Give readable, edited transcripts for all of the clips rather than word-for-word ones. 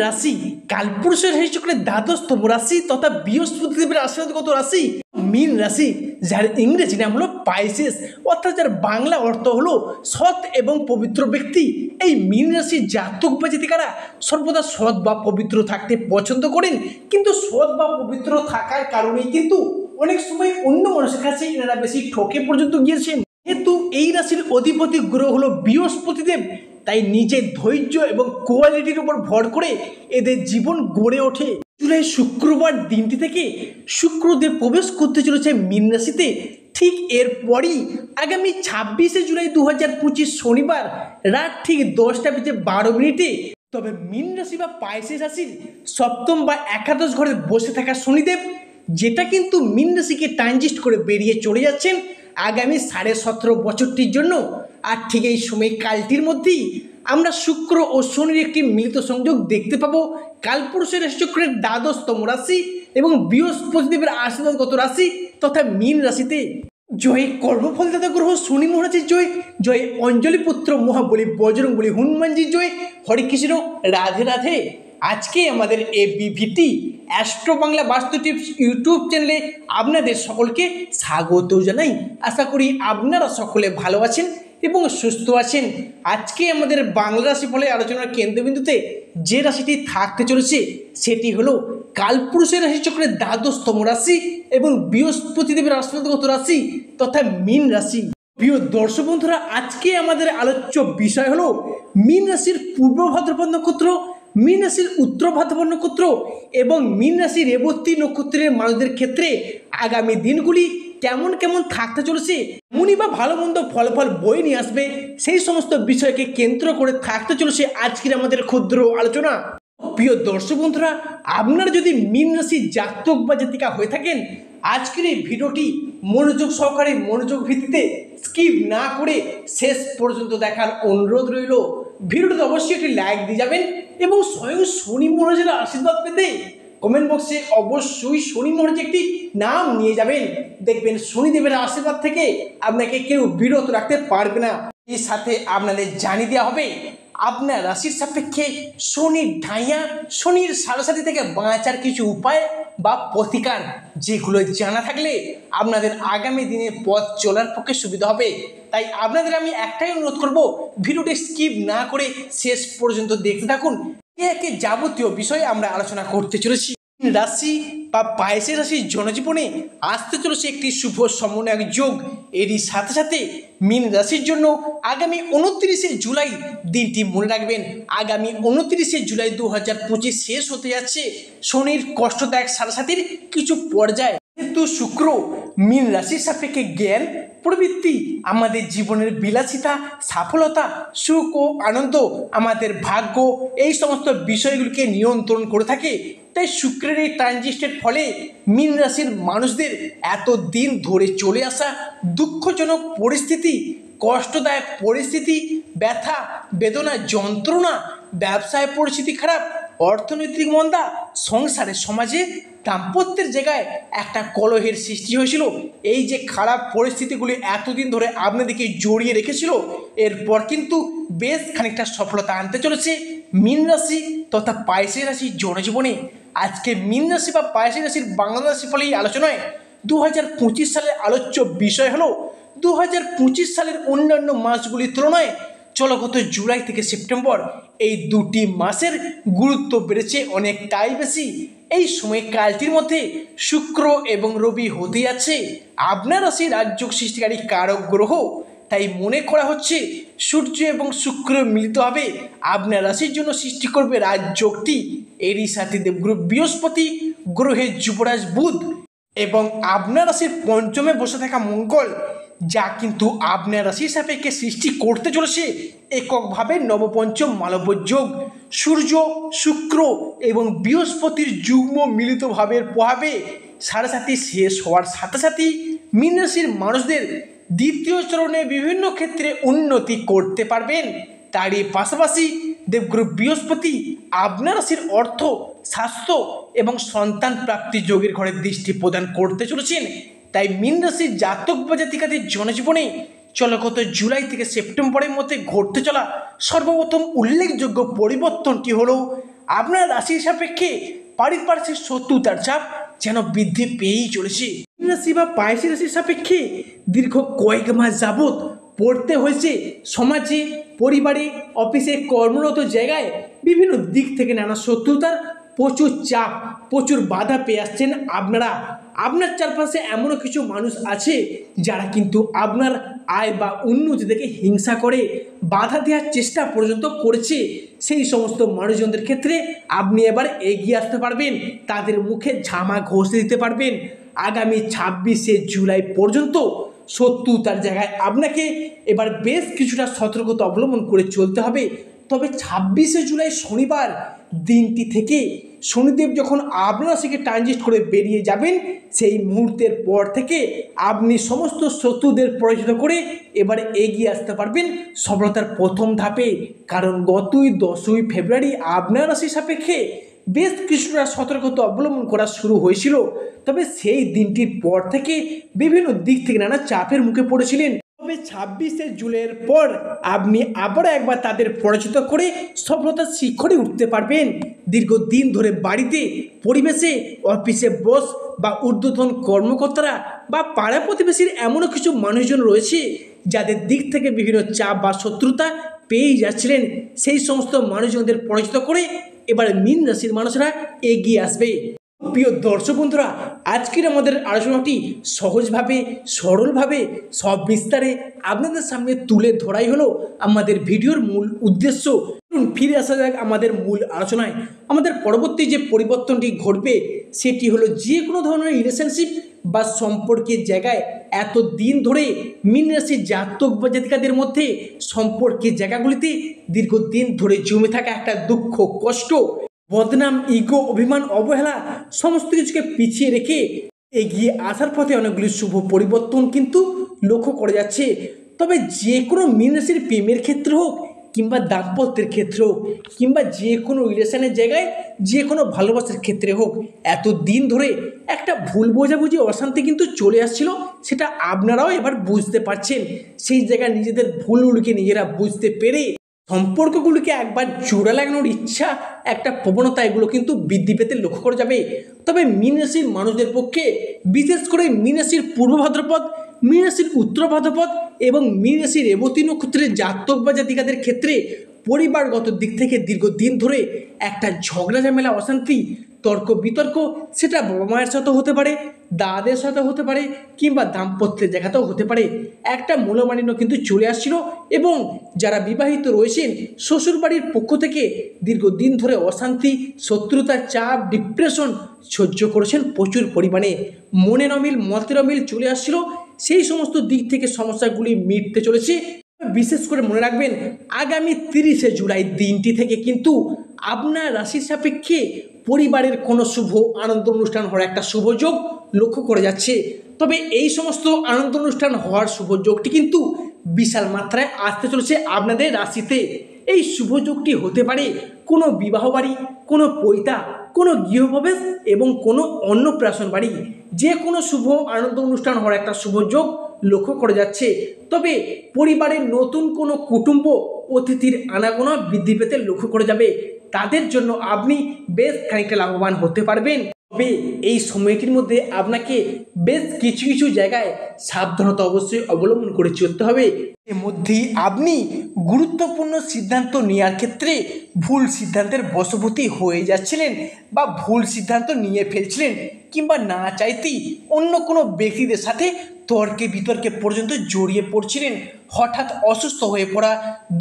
রাশি কালপুরুষের রাশি চক্রের দ্বাদশতম রাশি তথা বৃহস্পতি দেবের আশীর্বাদগত রাশি মীন রাশি, যার ইংরেজি নাম হলো পাইসেস, অর্থাৎ যার বাংলা অর্থ হলো সৎ এবং পবিত্র ব্যক্তি। এই মীন রাশির জাতক বা জাতিকারা সর্বদা সৎ বা পবিত্র থাকতে পছন্দ করেন, কিন্তু সৎ বা পবিত্র থাকার কারণেই কিন্তু অনেক সময় অন্য মানুষের কাছে এনারা বেশি ঠকে পর্যন্ত গিয়েছেন। যেহেতু এই রাশির অধিপতি গ্রহ হলো বৃহস্পতি দেব, তাই নিজের ধৈর্য এবং কোয়ালিটির উপর ভর করে এদের জীবন গড়ে ওঠে। জুলাই শুক্রবার দিনটি থেকে শুক্রদেব প্রবেশ করতে চলেছে মীন রাশিতে। ঠিক এরপরই আগামী 26শে জুলাই 2025 শনিবার রাত ঠিক 10:12 তবে মীন রাশি বা পাইসেস রাশির সপ্তম বা একাদশ ঘরে বসে থাকা শনিদেব, যেটা কিন্তু মীন রাশিকে ট্রানজিট করে বেরিয়ে চলে যাচ্ছেন আগামী 17.5 বছরটির জন্য। আর ঠিক এই সময়কালটির মধ্যেই আমরা শুক্র ও শনির একটি মিলিত সংযোগ দেখতে পাবো কালপুরুষের রাশিচক্রের দ্বাদশতম রাশি এবং বৃহস্পতি দেবের আশীর্বাদগত রাশি তথা মীন রাশিতে। জয় কর্মফলদাতা গ্রহ শনি মহারাজের জয়, জয় অঞ্জলি পুত্র মহাবলী বজরংবলী হনুমানজির জয়। হরে কৃষ্ণ, রাধে রাধে। আজকে আমাদের এবিভিটি অ্যাস্ট্রো বাংলা বাস্তু টিপস ইউটিউব চ্যানেলে আপনাদের সকলকে স্বাগত জানাই। আশা করি আপনারা সকলে ভালো আছেন এবং সুস্থ আছেন। আজকে আমাদের বাংলা রাশিফলের আলোচনার কেন্দ্রবিন্দুতে যে রাশিটি থাকতে চলেছে সেটি হলো কালপুরুষের রাশিচক্রের দ্বাদশতম রাশি এবং বৃহস্পতি দেবের আশীর্বাদগত রাশি তথা মীন রাশি। প্রিয় দর্শক বন্ধুরা, আজকে আমাদের আলোচ্য বিষয় হলো মীন রাশির পূর্ব ভাদ্রপদ নক্ষত্র, মীন রাশির উত্তর ভাদ্রপদ নক্ষত্র এবং মীন রাশির রেবতী নক্ষত্রের মানুষদের ক্ষেত্রে আগামী দিনগুলি কেমন কেমন থাকতে চলেছে, মুনি বা ভালো মন্দ ফলাফল বই নিয়ে আসবে, সেই সমস্ত বিষয়কে কেন্দ্র করে থাকতে চলেছে আজকের আমাদের ক্ষুদ্র আলোচনা। প্রিয় দর্শক বন্ধুরা, আপনারা যদি মীন রাশির জাতক বা জাতিকা হয়ে থাকেন, আজকের এই ভিডিওটি মনোযোগ সহকারে মনোযোগ ভিত্তিতে স্কিপ না করে শেষ পর্যন্ত দেখার অনুরোধ রইল। ভিডিওটিতে অবশ্যই একটি লাইক দিয়ে যাবেন এবং স্বয়ং শনি মহারাজের আশীর্বাদ পেতে কমেন্ট বক্সে অবশ্যই শনি মহারাজ একটি নাম নিয়ে যাবেন। দেখবেন শনিদেবের আশীর্বাদ থেকে আপনাকে কেউ বিরত রাখতে পারবে না। এর সাথে আপনাদের জানিয়ে দেওয়া হবে আপনার রাশির সাপেক্ষে শনির ঢাইয়া, শনির সাড়াসাতি থেকে বাঁচার কিছু উপায় বা প্রতিকার, যেগুলো জানা থাকলে আপনাদের আগামী দিনে পথ চলার পক্ষে সুবিধা হবে। তাই আপনাদের আমি একটাই অনুরোধ করব, ভিডিওটি স্কিপ না করে শেষ পর্যন্ত দেখতে থাকুন। একে যাবতীয় বিষয়ে আমরা আলোচনা করতে চলেছি। রাশি বা পাইসেস রাশির জনজীবনে আসতে চলেছে একটি শুভ সমন্বয়ক যোগ। এরই সাথে সাথে মীন রাশির জন্য আগামী 29শে জুলাই দিনটি মনে রাখবেন। আগামী 29শে জুলাই 2025 শেষ হতে যাচ্ছে শনির কষ্টদায়ক সাড়াসাতির কিছু পর্যায়। কিন্তু শুক্র মীন রাশির সাপেক্ষে জ্ঞান, প্রবৃত্তি, আমাদের জীবনের বিলাসিতা, সফলতা, সুখ ও আনন্দ, আমাদের ভাগ্য, এই সমস্ত বিষয়গুলিকে নিয়ন্ত্রণ করে থাকে। তাই শুক্রের এই ট্রানজিস্টের ফলে মীন রাশির মানুষদের এত দিন ধরে চলে আসা দুঃখজনক পরিস্থিতি, কষ্টদায়ক পরিস্থিতি, ব্যথা বেদনা, যন্ত্রণা, ব্যবসায় পরিস্থিতি খারাপ, অর্থনৈতিক মন্দা, সংসারে সমাজে দাম্পত্যের জায়গায় একটা কলহের সৃষ্টি হয়েছিল, এই যে খারাপ পরিস্থিতিগুলি এতদিন ধরে আপনাদেরকে জড়িয়ে রেখেছিল, এরপর কিন্তু বেশ খানিকটা সফলতা আনতে চলেছে মীন রাশি তথা পাইসেস রাশির জনজীবনে। আজকে মীন রাশি বা পাইসেস রাশির বাংলা রাশি ফলে এই আলোচনায় 2025 সালের আলোচ্য বিষয় হলো 2025 সালের অন্যান্য মাসগুলির তুলনায় চলগত জুলাই থেকে সেপ্টেম্বর এই দুটি মাসের গুরুত্ব বেড়েছে অনেকটাই বেশি। এই সময়কালটির মধ্যে শুক্র এবং রবি হতে যাচ্ছে আপনার রাশির রাজযোগ সৃষ্টিকারী কারক গ্রহ। তাই মনে করা হচ্ছে সূর্য এবং শুক্র মিলিত হবে আপনার রাশির জন্য সৃষ্টি করবে রাজযোগটি। এরই সাথে দেবগুরু বৃহস্পতি, গ্রহের যুবরাজ বুধ এবং আপনার রাশির পঞ্চমে বসে থাকা মঙ্গল, যা কিন্তু আপনার রাশির সাপেক্ষে সৃষ্টি করতে চলেছে এককভাবে নবপঞ্চম মালব্য যোগ। সূর্য, শুক্র এবং বৃহস্পতির যুগ্ম মিলিত ভাবের প্রভাবে সাড়ে শেষ হওয়ার সাথে সাথেই মীন রাশির মানুষদের দ্বিতীয় চরণে বিভিন্ন ক্ষেত্রে উন্নতি করতে পারবেন। তারই পাশাপাশি দেবগুরু বৃহস্পতি আপনার রাশির অর্থ, স্বাস্থ্য এবং সন্তান প্রাপ্তি যোগের ঘরে দৃষ্টি প্রদান করতে চলেছেন। তাই মীন রাশির জাতক বা জাতিকাদের জনজীবনে চলগত জুলাই থেকে সেপ্টেম্বরের মধ্যে ঘটতে চলা সর্বপ্রথম উল্লেখযোগ্য পরিবর্তনটি হলো আপনার রাশির সাপেক্ষে পারিপার্শ্বিক শত্রুতার চাপ যেন বৃদ্ধি পেয়েই চলেছে। মীন রাশি বা পাইসি রাশির সাপেক্ষে দীর্ঘ কয়েক মাস যাবৎ পড়তে হয়েছে সমাজে, পরিবারে, অফিসে, কর্মরত জায়গায় বিভিন্ন দিক থেকে নানা শত্রুতার প্রচুর চাপ, প্রচুর বাধা পেয়ে আসছেন আপনারা। আপনার চারপাশে এমনও কিছু মানুষ আছে যারা কিন্তু আপনার আয় বা উন্নতি থেকে হিংসা করে, বাধা দেওয়ার চেষ্টা পর্যন্ত করেছে। সেই সমস্ত মানুষজনদের ক্ষেত্রে আপনি এবার এগিয়ে আসতে পারবেন, তাদের মুখে ঝামা ঘষে দিতে পারবেন। আগামী 26শে জুলাই পর্যন্ত শত্রুতার জায়গায় আপনাকে এবার বেশ কিছুটা সতর্কতা অবলম্বন করে চলতে হবে। তবে 26শে জুলাই শনিবার দিনটি থেকে শনিদেব যখন আপনার রাশিকে ট্রানজিট করে বেরিয়ে যাবেন, সেই মুহূর্তের পর থেকে আপনি সমস্ত শত্রুদের পরাজিত করে এবার এগিয়ে আসতে পারবেন সফলতার প্রথম ধাপে। কারণ গতই 10ই ফেব্রুয়ারি আপনার রাশি সাপেক্ষে বেশ কিছুটা সতর্কতা অবলম্বন করা শুরু হয়েছিল। তবে সেই দিনটির পর থেকে বিভিন্ন দিক থেকে নানা চাপের মুখে পড়েছিলেন। তবে 26শে জুলাইয়ের পর আপনি আবারও একবার তাদের পরাজিত করে সফলতার শিখরে উঠতে পারবেন। দীর্ঘদিন ধরে বাড়িতে, পরিবেশে, অফিসে বস বা ঊর্ধ্বতন কর্মকর্তারা বা পাড়া প্রতিবেশীর এমনও কিছু মানুষজন রয়েছে যাদের দিক থেকে বিভিন্ন চাপ বা শত্রুতা পেয়েই যাচ্ছিলেন। সেই সমস্ত মানুষজনদের পরাজিত করে এবার মীন রাশির মানুষরা এগিয়ে আসবে। প্রিয় দর্শক বন্ধুরা, আজকের আমাদের আলোচনাটি সহজভাবে, সরলভাবে, সব বিস্তারে আপনাদের সামনে তুলে ধরাই হলো আমাদের ভিডিওর মূল উদ্দেশ্য। ফিরে আসা যাক আমাদের মূল আলোচনায়। আমাদের পরবর্তী যে পরিবর্তনটি ঘটবে সেটি হলো যে কোনো ধরনের রিলেশনশিপ বা সম্পর্কের জায়গায় এত দিন ধরে মীন রাশির জাতক বা জাতিকাদের মধ্যে সম্পর্কের জায়গাগুলিতে দীর্ঘদিন ধরে জমে থাকা একটা দুঃখ, কষ্ট, বদনাম, ইগো, অভিমান, অবহেলা সমস্ত কিছুকে পিছিয়ে রেখে এগিয়ে আসার পথে অনেকগুলি শুভ পরিবর্তন কিন্তু লক্ষ্য করা যাচ্ছে। তবে যে কোনো মীন রাশির প্রেমের ক্ষেত্রে হোক কিংবা দাম্পত্যের ক্ষেত্রে হোক কিংবা যে কোনো রিলেশনের জায়গায়, যে কোনো ভালোবাসার ক্ষেত্রে হোক, এত দিন ধরে একটা ভুল বোঝাবুঝি, অশান্তি কিন্তু চলে আসছিল। সেটা আপনারাও এবার বুঝতে পারছেন। সেই জায়গায় নিজেদের ভুলগুলিকে নিজেরা বুঝতে পেরে সম্পর্কগুলিকে একবার জোড়া লাগানোর ইচ্ছা, একটা প্রবণতা, এগুলো কিন্তু বৃদ্ধি পেতে লক্ষ্য করা যাবে। তবে মীন রাশির মানুষদের পক্ষে, বিশেষ করে মীন রাশির পূর্ব ভাদ্রপদ, মীন রাশির উত্তর ভাদ্রপদ এবং মীন রাশির রেবতী নক্ষত্রের জাতক বা জাতিকাদের ক্ষেত্রে পরিবারগত দিক থেকে দীর্ঘদিন ধরে একটা ঝগড়া ঝামেলা, অশান্তি, তর্ক বিতর্ক, সেটা বাবা মায়ের সাথে হতে পারে, দাদাদের সাথে হতে পারে কিংবা দাম্পত্যের জায়গাতেও হতে পারে, একটা মূল্যমালিন্য কিন্তু চলে আসছিল। এবং যারা বিবাহিত রয়েছেন, শ্বশুরবাড়ির পক্ষ থেকে দীর্ঘদিন ধরে অশান্তি, শত্রুতার চাপ, ডিপ্রেশন সহ্য করেছেন প্রচুর পরিমাণে। মনের অমিল, মতের অমিল চলে আসছিল। সেই সমস্ত দিক থেকে সমস্যাগুলি মিটতে চলেছে। বিশেষ করে মনে রাখবেন, আগামী 30শে জুলাই দিনটি থেকে কিন্তু আপনার রাশির সাপেক্ষে পরিবারের কোনো শুভ আনন্দ অনুষ্ঠান হওয়ার একটা শুভ যোগ লক্ষ্য করা যাচ্ছে। তবে এই সমস্ত আনন্দ অনুষ্ঠান হওয়ার শুভ যোগটি কিন্তু বিশাল মাত্রায় আসতে চলেছে আপনাদের রাশিতে। এই শুভ যোগটি হতে পারে কোনো বিবাহ বাড়ি, কোনো পৈতা, কোনো গৃহপ্রবেশ এবং কোনো অন্নপ্রাশন বাড়ি। যে কোনো শুভ আনন্দ অনুষ্ঠান হওয়ার একটা শুভ যোগ লক্ষ্য করা যাচ্ছে। তবে পরিবারের নতুন কোনো কুটুম্ব, অতিথির আনাগোনা বৃদ্ধি পেতে লক্ষ্য করা যাবে। তাদের জন্য আপনি বেশ খানিকটা লাভবান হতে পারবেন। তবে এই সময়টির মধ্যে আপনাকে বেশ কিছু কিছু জায়গায় সাবধানতা অবশ্যই অবলম্বন করে চলতে হবে। এর মধ্যেই আপনি গুরুত্বপূর্ণ সিদ্ধান্ত নেওয়ার ক্ষেত্রে ভুল সিদ্ধান্তের বশবর্তী হয়ে যাচ্ছিলেন বা ভুল সিদ্ধান্ত নিয়ে ফেলছিলেন কিংবা না চাইতেই অন্য কোনো ব্যক্তিদের সাথে তর্কে বিতর্কে পর্যন্ত জড়িয়ে পড়ছিলেন। হঠাৎ অসুস্থ হয়ে পড়া,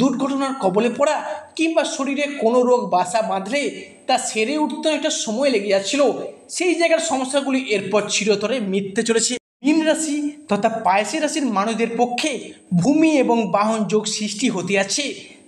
দুর্ঘটনার কবলে পড়া কিংবা শরীরে কোনো রোগ বাসা বাঁধলে তা সেরে উঠতে একটা সময় লেগে যাচ্ছিল। সেই জায়গার সমস্যাগুলি এরপর চিরতরে মিটতে চলেছে। মীন রাশি তথা পাইসি রাশির মানুষদের পক্ষে ভূমি এবং বাহন যোগ সৃষ্টি হতে আছে।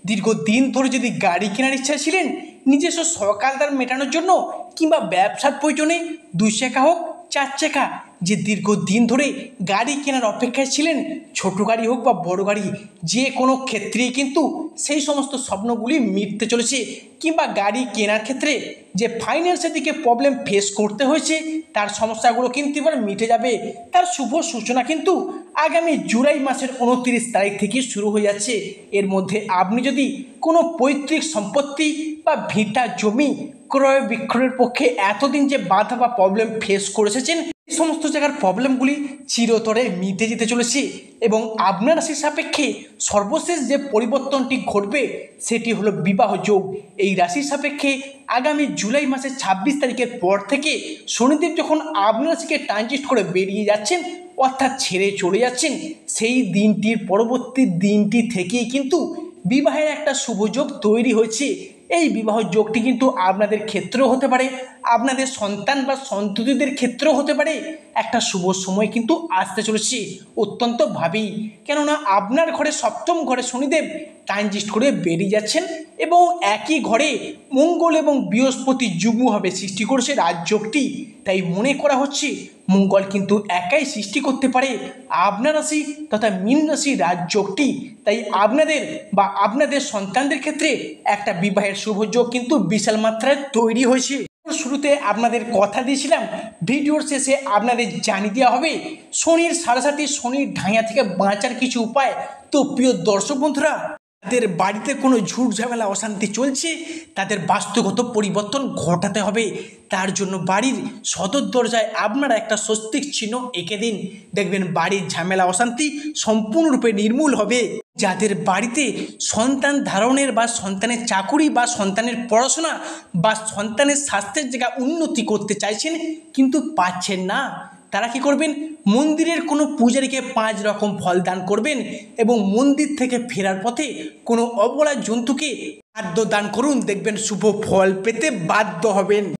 দীর্ঘদিন ধরে যদি গাড়ি কেনার ইচ্ছা ছিলেন, নিজস্ব সকালদার মেটানোর জন্য কিংবা ব্যবসার প্রয়োজনে 2 চাকা হোক 4 চাকা, যে দীর্ঘদিন ধরে গাড়ি কেনার অপেক্ষায় ছিলেন, ছোট গাড়ি হোক বা বড় গাড়ি, যে কোনো ক্ষেত্রেই কিন্তু সেই সমস্ত স্বপ্নগুলি মিটতে চলেছে। কিংবা গাড়ি কেনার ক্ষেত্রে যে ফাইন্যান্সের দিকে প্রবলেম ফেস করতে হয়েছে, তার সমস্যাগুলো কিন্তু এবার মিটে যাবে। তার শুভ সূচনা কিন্তু আগামী জুলাই মাসের 29 তারিখ থেকে শুরু হয়ে যাচ্ছে। এর মধ্যে আপনি যদি কোনো পৈতৃক সম্পত্তি বা ভিটা জমি ক্রয় বিক্রয়ের পক্ষে এতদিন যে বাধা বা প্রবলেম ফেস করে এসেছেন, এই সমস্ত জায়গার প্রবলেমগুলি চিরতরে মিটে যেতে চলেছে এবং আপনার রাশির সাপেক্ষে সর্বশেষ যে পরিবর্তনটি ঘটবে সেটি হলো বিবাহ যোগ। এই রাশির সাপেক্ষে আগামী জুলাই মাসের 26 তারিখের পর থেকে শনিদেব যখন আপনার রাশিকে ট্রানজিট করে বেরিয়ে যাচ্ছেন, অর্থাৎ ছেড়ে চলে যাচ্ছেন, সেই দিনটির পরবর্তী দিনটি থেকেই কিন্তু বিবাহের একটা শুভযোগ তৈরি হয়েছে। এই বিবাহ যোগটি কিন্তু আপনাদের ক্ষেত্রেও হতে পারে, আপনাদের সন্তান বা সন্ততিদের ক্ষেত্রেও হতে পারে। একটা শুভ সময় কিন্তু আসতে চলেছে অত্যন্তভাবেই, কেননা আপনার ঘরে সপ্তম ঘরে শনিদেব ট্রানজিট করে বেরিয়ে যাচ্ছেন এবং একই ঘরে মঙ্গল এবং বৃহস্পতি যুগ্মভাবে সৃষ্টি করেছে রাজযোগটি। তাই মনে করা হচ্ছে মঙ্গল কিন্তু একাই সৃষ্টি করতে পারে আপনার রাশি তথা মীন রাশি রাজযোগটি। তাই আপনাদের বা আপনাদের সন্তানদের ক্ষেত্রে একটা বিবাহের শুভযোগ কিন্তু বিশাল মাত্রায় তৈরি হয়েছে। শুরুতে আপনাদের কথা দিয়েছিলাম, ভিডিওর শেষে আপনাদের জানিয়ে দেওয়া হবে শনির সাড়ে শনির ঢাইয়া থেকে বাঁচার কিছু উপায়। তো প্রিয় দর্শক বন্ধুরা, তাদের বাড়িতে কোনো ঝুট ঝামেলা অশান্তি চলছে, তাদের বাস্তুগত পরিবর্তন ঘটাতে হবে। তার জন্য বাড়ির সদর দরজায় আপনারা একটা স্বস্তিক চিহ্ন এঁকে দিন, দেখবেন বাড়ির ঝামেলা অশান্তি সম্পূর্ণরূপে নির্মূল হবে। যাদের বাড়িতে সন্তান ধারণের বা সন্তানের চাকুরি বা সন্তানের পড়াশোনা বা সন্তানের স্বাস্থ্যের জায়গা উন্নতি করতে চাইছেন কিন্তু পাচ্ছেন না, তারা কি করবেন, মন্দিরের কোনো পূজারীকে 5 রকম ফল দান করবেন এবং মন্দির থেকে ফেরার পথে কোনো অবলা জন্তুকে খাদ্য দান করুন, দেখবেন শুভ ফল পেতে বাধ্য হবেন।